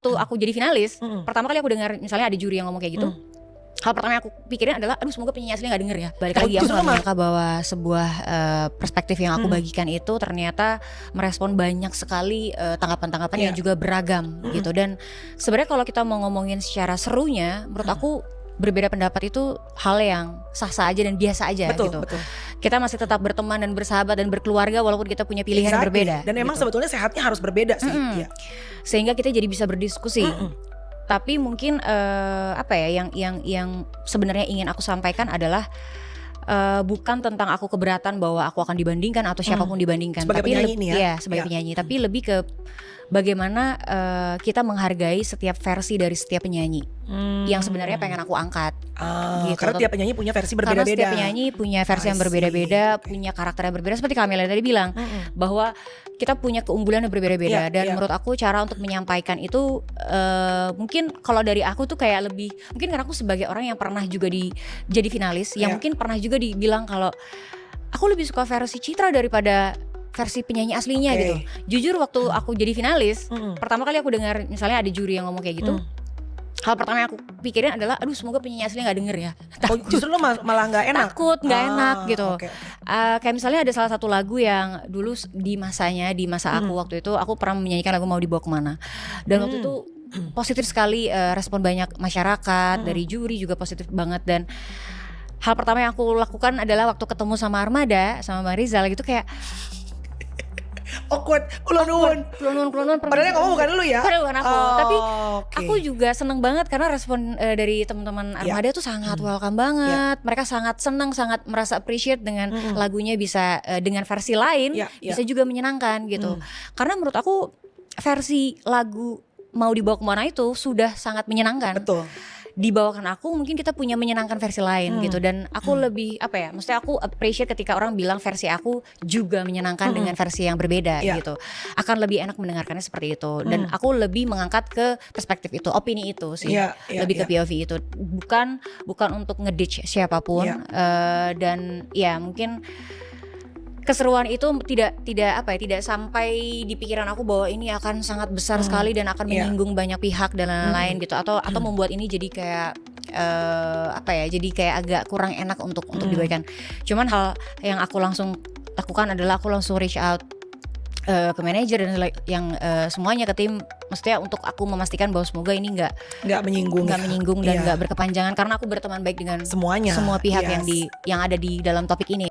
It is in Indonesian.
Tuh aku jadi finalis, pertama kali aku dengar misalnya ada juri yang ngomong kayak gitu, hal pertama yang aku pikirin adalah, aduh semoga penyanyi aslinya gak denger ya. Balik lagi, aku gak menyangka bahwa sebuah perspektif yang aku bagikan itu ternyata merespon banyak sekali tanggapan-tanggapan yang juga beragam gitu. Dan sebenarnya kalau kita mau ngomongin secara serunya, menurut aku berbeda pendapat itu hal yang sah-sah aja dan biasa aja gitu. Kita masih tetap berteman dan bersahabat dan berkeluarga walaupun kita punya pilihan yang berbeda. Dan emang sebetulnya sehatnya harus berbeda sih. Sehingga kita jadi bisa berdiskusi. Tapi mungkin apa ya yang sebenarnya ingin aku sampaikan adalah bukan tentang aku keberatan bahwa aku akan dibandingkan atau siapapun dibandingkan. Sebagai tapi penyanyi nih ya. Iya, sebagai penyanyi. Tapi lebih ke bagaimana kita menghargai setiap versi dari setiap penyanyi yang sebenarnya pengen aku angkat. Gitu. Karena tiap penyanyi punya versi berbeda-beda. Karena setiap penyanyi punya versi yang berbeda-beda, punya karakter yang berbeda. Seperti Kamila tadi bilang bahwa kita punya keunggulan yang berbeda-beda. Dan menurut aku cara untuk menyampaikan itu mungkin kalau dari aku tuh kayak lebih, mungkin karena aku sebagai orang yang pernah juga jadi finalis, yang mungkin pernah juga dibilang kalau aku lebih suka versi Citra daripada versi penyanyi aslinya gitu. Jujur waktu aku jadi finalis, pertama kali aku dengar misalnya ada juri yang ngomong kayak gitu, hal pertama yang aku pikirin adalah, aduh semoga penyanyi aslinya gak denger ya. Justru lo malah gak enak? Takut gak enak gitu. Kayak misalnya ada salah satu lagu yang dulu di masa aku waktu itu, aku pernah menyanyikan lagu Mau Dibawa Kemana. Dan waktu itu positif sekali respon banyak masyarakat, dari juri juga positif banget. Dan hal pertama yang aku lakukan adalah waktu ketemu sama Armada, sama Bang Rizal gitu kayak awkward, kulon-kulon. Padahal kamu bukan lu ya? Padahal bukan aku. Tapi aku juga seneng banget karena respon dari teman-teman Armada tuh sangat welcome banget. Mereka sangat senang, sangat merasa appreciate dengan lagunya bisa dengan versi lain bisa juga menyenangkan gitu. Karena menurut aku versi lagu Mau Dibawa Kemana itu sudah sangat menyenangkan. Betul. Dibawakan aku, mungkin kita punya menyenangkan versi lain gitu. Dan aku lebih apa ya, maksudnya aku appreciate ketika orang bilang versi aku juga menyenangkan dengan versi yang berbeda gitu. Akan lebih enak mendengarkannya seperti itu. Dan aku lebih mengangkat ke perspektif itu, opini itu sih, lebih ke POV itu. Bukan untuk ngeditch siapapun. Dan ya mungkin keseruan itu tidak sampai di pikiran aku bahwa ini akan sangat besar sekali dan akan menyinggung banyak pihak dan lain-lain gitu, atau membuat ini jadi kayak jadi kayak agak kurang enak untuk dibagikan. Cuman hal yang aku langsung lakukan adalah aku langsung reach out ke manajer dan yang semuanya ke tim, maksudnya untuk aku memastikan bahwa semoga ini nggak menyinggung dan nggak berkepanjangan, karena aku berteman baik dengan semua pihak yang ada di dalam topik ini.